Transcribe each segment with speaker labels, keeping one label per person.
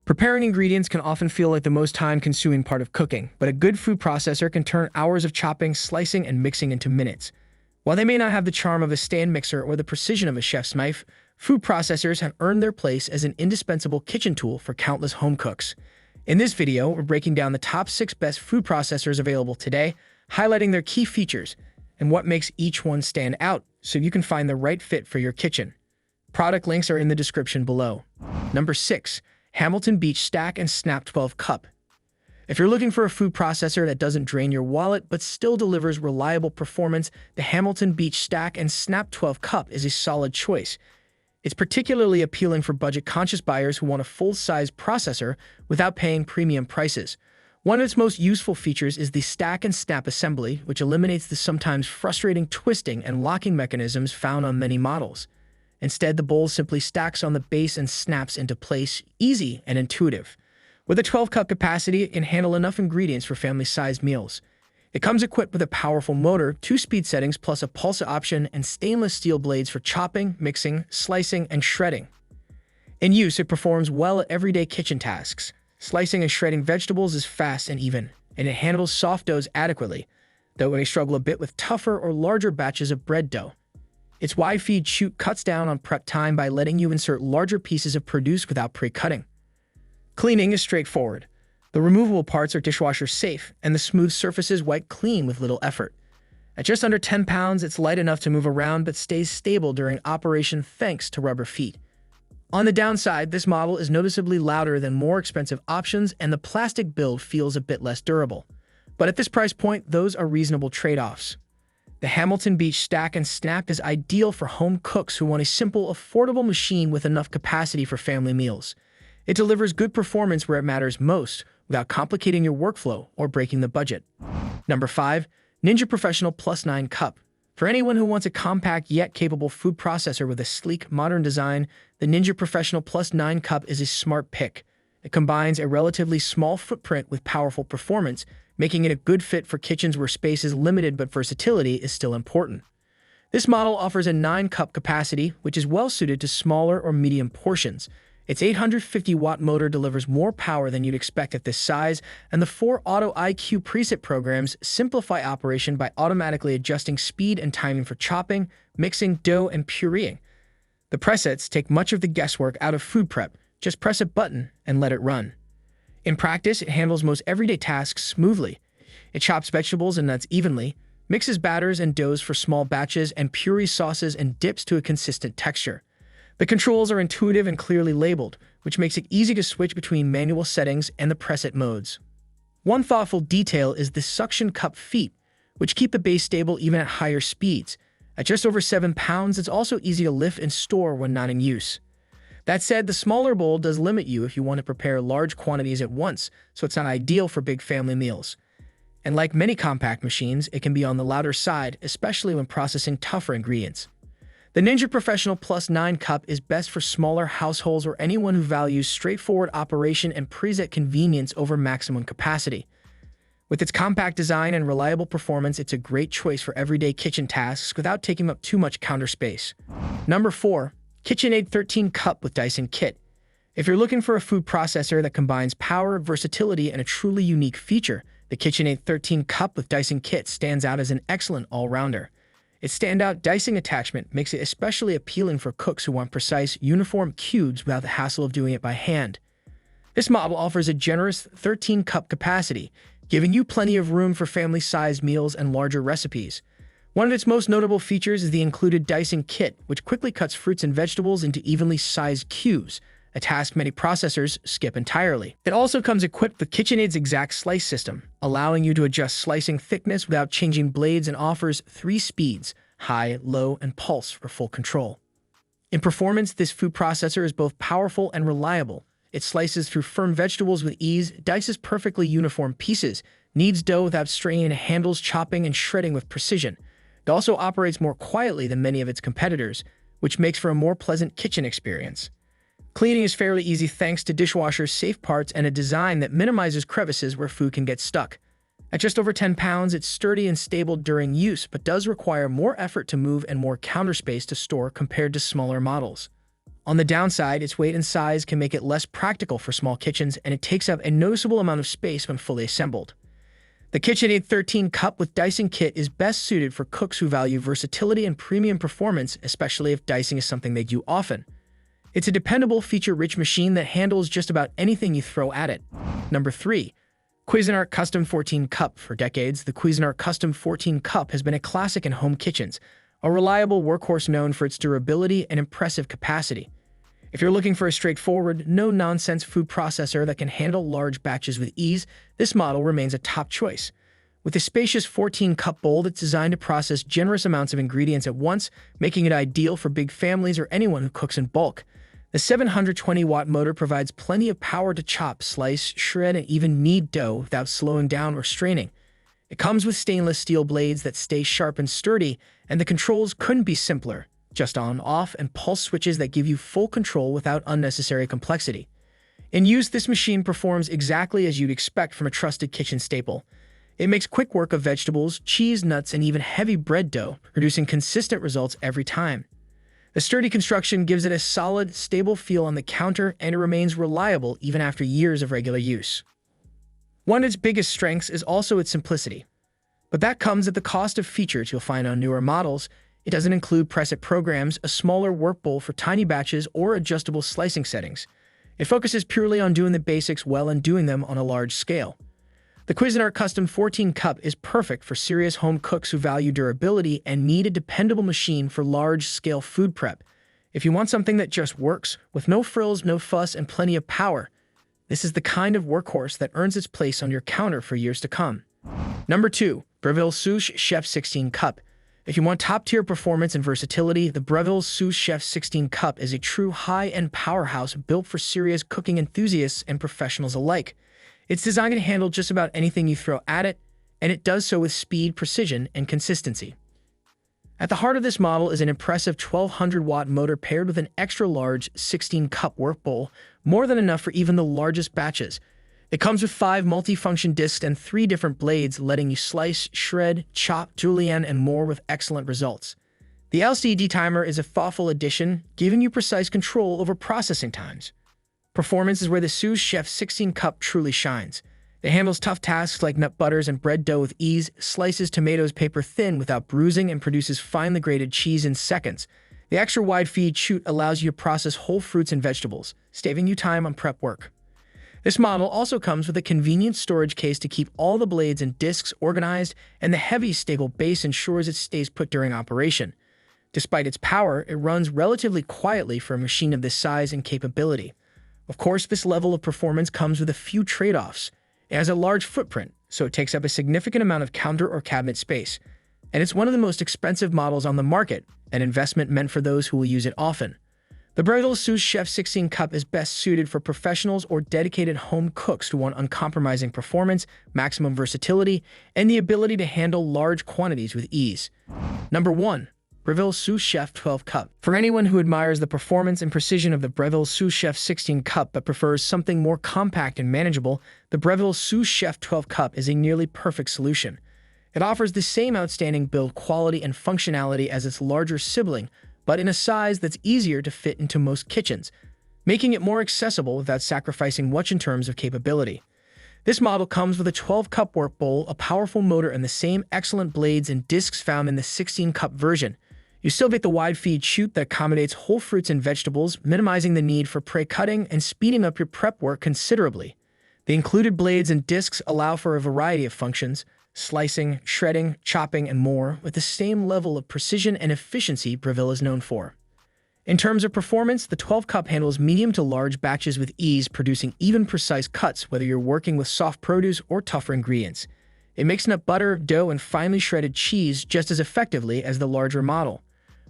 Speaker 1: Preparing ingredients can often feel like the most time-consuming part of cooking, but a good food processor can turn hours of chopping, slicing, and mixing into minutes. While they may not have the charm of a stand mixer or the precision of a chef's knife, food processors have earned their place as an indispensable kitchen tool for countless home cooks. In this video, we're breaking down the top 6 best food processors available today, highlighting their key features and what makes each one stand out so you can find the right fit for your kitchen. Product links are in the description below. Number 6. Hamilton Beach Stack and Snap 12 Cup. If you're looking for a food processor that doesn't drain your wallet but still delivers reliable performance, the Hamilton Beach Stack and Snap 12 Cup is a solid choice. It's particularly appealing for budget-conscious buyers who want a full-size processor without paying premium prices. One of its most useful features is the stack and snap assembly, which eliminates the sometimes frustrating twisting and locking mechanisms found on many models. Instead, the bowl simply stacks on the base and snaps into place, easy and intuitive. With a 12-cup capacity, it can handle enough ingredients for family-sized meals. It comes equipped with a powerful motor, 2 speed settings plus a pulse option, and stainless steel blades for chopping, mixing, slicing, and shredding. In use, it performs well at everyday kitchen tasks. Slicing and shredding vegetables is fast and even, and it handles soft doughs adequately, though it may struggle a bit with tougher or larger batches of bread dough. Its Y-feed chute cuts down on prep time by letting you insert larger pieces of produce without pre-cutting. Cleaning is straightforward. The removable parts are dishwasher safe, and the smooth surfaces wipe clean with little effort. At just under 10 pounds, it's light enough to move around but stays stable during operation thanks to rubber feet. On the downside, this model is noticeably louder than more expensive options, and the plastic build feels a bit less durable. But at this price point, those are reasonable trade-offs. The Hamilton Beach Stack and Snap is ideal for home cooks who want a simple, affordable machine with enough capacity for family meals. It delivers good performance where it matters most, without complicating your workflow or breaking the budget. Number 5. Ninja Professional Plus 9 Cup. For anyone who wants a compact yet capable food processor with a sleek, modern design, the Ninja Professional Plus 9 Cup is a smart pick. It combines a relatively small footprint with powerful performance, making it a good fit for kitchens where space is limited but versatility is still important. This model offers a 9-cup capacity, which is well-suited to smaller or medium portions. Its 850-watt motor delivers more power than you'd expect at this size, and the 4 Auto IQ preset programs simplify operation by automatically adjusting speed and timing for chopping, mixing, dough, and pureeing. The presets take much of the guesswork out of food prep. Just press a button and let it run. In practice, it handles most everyday tasks smoothly. It chops vegetables and nuts evenly, mixes batters and doughs for small batches, and purees sauces and dips to a consistent texture. The controls are intuitive and clearly labeled, which makes it easy to switch between manual settings and the preset modes. One thoughtful detail is the suction cup feet, which keep the base stable even at higher speeds. At just over 7 pounds, it's also easy to lift and store when not in use. That said, the smaller bowl does limit you if you want to prepare large quantities at once, so it's not ideal for big family meals. And like many compact machines, it can be on the louder side, especially when processing tougher ingredients. The Ninja Professional Plus 9 Cup is best for smaller households or anyone who values straightforward operation and preset convenience over maximum capacity. With its compact design and reliable performance, it's a great choice for everyday kitchen tasks without taking up too much counter space. Number 4. KitchenAid 13 Cup with Dyson Kit. If you're looking for a food processor that combines power, versatility, and a truly unique feature, the KitchenAid 13 Cup with Dyson Kit stands out as an excellent all-rounder. Its standout dicing attachment makes it especially appealing for cooks who want precise, uniform cubes without the hassle of doing it by hand. This model offers a generous 13-cup capacity, giving you plenty of room for family-sized meals and larger recipes. One of its most notable features is the included dicing kit, which quickly cuts fruits and vegetables into evenly sized cubes, a task many processors skip entirely. It also comes equipped with KitchenAid's exact slice system, allowing you to adjust slicing thickness without changing blades, and offers 3 speeds, high, low, and pulse for full control. In performance, this food processor is both powerful and reliable. It slices through firm vegetables with ease, dices perfectly uniform pieces, kneads dough without strain, and handles chopping and shredding with precision. It also operates more quietly than many of its competitors, which makes for a more pleasant kitchen experience. Cleaning is fairly easy thanks to dishwasher's safe parts and a design that minimizes crevices where food can get stuck. At just over 10 pounds, it's sturdy and stable during use, but does require more effort to move and more counter space to store compared to smaller models. On the downside, its weight and size can make it less practical for small kitchens, and it takes up a noticeable amount of space when fully assembled. The KitchenAid 13 Cup with dicing kit is best suited for cooks who value versatility and premium performance, especially if dicing is something they do often. It's a dependable, feature-rich machine that handles just about anything you throw at it. Number 3. Cuisinart Custom 14 Cup. For decades, the Cuisinart Custom 14 Cup has been a classic in home kitchens, a reliable workhorse known for its durability and impressive capacity. If you're looking for a straightforward, no-nonsense food processor that can handle large batches with ease, this model remains a top choice. With a spacious 14-cup bowl that's designed to process generous amounts of ingredients at once, making it ideal for big families or anyone who cooks in bulk. The 720-watt motor provides plenty of power to chop, slice, shred, and even knead dough without slowing down or straining. It comes with stainless steel blades that stay sharp and sturdy, and the controls couldn't be simpler. Just on, off, and pulse switches that give you full control without unnecessary complexity. In use, this machine performs exactly as you'd expect from a trusted kitchen staple. It makes quick work of vegetables, cheese, nuts, and even heavy bread dough, producing consistent results every time. The sturdy construction gives it a solid, stable feel on the counter, and it remains reliable even after years of regular use. One of its biggest strengths is also its simplicity. But that comes at the cost of features you'll find on newer models. It doesn't include preset programs, a smaller work bowl for tiny batches, or adjustable slicing settings. It focuses purely on doing the basics well and doing them on a large scale. The Cuisinart Custom 14 Cup is perfect for serious home cooks who value durability and need a dependable machine for large-scale food prep. If you want something that just works, with no frills, no fuss, and plenty of power, this is the kind of workhorse that earns its place on your counter for years to come. Number 2. Breville Sous Chef 16 Cup. If you want top-tier performance and versatility, the Breville Sous Chef 16 Cup is a true high-end powerhouse built for serious cooking enthusiasts and professionals alike. It's designed to handle just about anything you throw at it, and it does so with speed, precision, and consistency. At the heart of this model is an impressive 1200-watt motor paired with an extra-large 16-cup work bowl, more than enough for even the largest batches. It comes with 5 multi-function discs and 3 different blades, letting you slice, shred, chop, julienne, and more with excellent results. The LCD timer is a thoughtful addition, giving you precise control over processing times. Performance is where the Sous Chef 16 Cup truly shines. It handles tough tasks like nut butters and bread dough with ease, slices tomatoes paper thin without bruising, and produces finely grated cheese in seconds. The extra wide feed chute allows you to process whole fruits and vegetables, saving you time on prep work. This model also comes with a convenient storage case to keep all the blades and discs organized, and the heavy, stable base ensures it stays put during operation. Despite its power, it runs relatively quietly for a machine of this size and capability. Of course, this level of performance comes with a few trade-offs. It has a large footprint, so it takes up a significant amount of counter or cabinet space. And it's one of the most expensive models on the market, an investment meant for those who will use it often. The Breville Sous Chef 16 Cup is best suited for professionals or dedicated home cooks who want uncompromising performance, maximum versatility, and the ability to handle large quantities with ease. Number 1. Breville Sous Chef 12 Cup. For anyone who admires the performance and precision of the Breville Sous Chef 16 Cup but prefers something more compact and manageable, the Breville Sous Chef 12 Cup is a nearly perfect solution. It offers the same outstanding build quality and functionality as its larger sibling, but in a size that's easier to fit into most kitchens, making it more accessible without sacrificing much in terms of capability. This model comes with a 12-cup work bowl, a powerful motor, and the same excellent blades and discs found in the 16-cup version. You still get the wide feed chute that accommodates whole fruits and vegetables, minimizing the need for pre-cutting and speeding up your prep work considerably. The included blades and discs allow for a variety of functions, slicing, shredding, chopping, and more, with the same level of precision and efficiency Breville is known for. In terms of performance, the 12-cup handles medium to large batches with ease, producing even precise cuts whether you're working with soft produce or tougher ingredients. It makes nut butter, dough, and finely shredded cheese just as effectively as the larger model.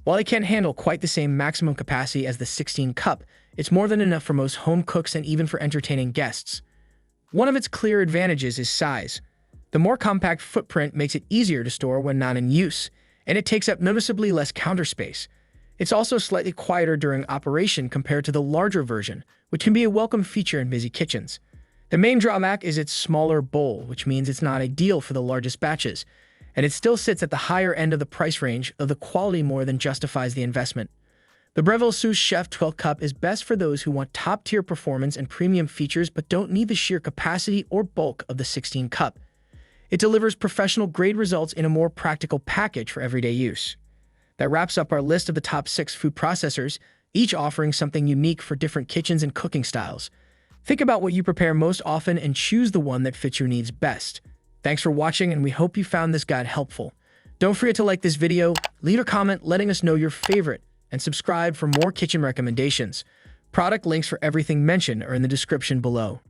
Speaker 1: While it can't handle quite the same maximum capacity as the 16-cup, it's more than enough for most home cooks and even for entertaining guests. One of its clear advantages is size. The more compact footprint makes it easier to store when not in use, and it takes up noticeably less counter space. It's also slightly quieter during operation compared to the larger version, which can be a welcome feature in busy kitchens. The main drawback is its smaller bowl, which means it's not ideal for the largest batches, and it still sits at the higher end of the price range, though the quality more than justifies the investment. The Breville Sous Chef 12 Cup is best for those who want top-tier performance and premium features but don't need the sheer capacity or bulk of the 16 Cup. It delivers professional-grade results in a more practical package for everyday use. That wraps up our list of the top 6 food processors, each offering something unique for different kitchens and cooking styles. Think about what you prepare most often and choose the one that fits your needs best. Thanks for watching, and we hope you found this guide helpful. Don't forget to like this video, leave a comment letting us know your favorite, and subscribe for more kitchen recommendations. Product links for everything mentioned are in the description below.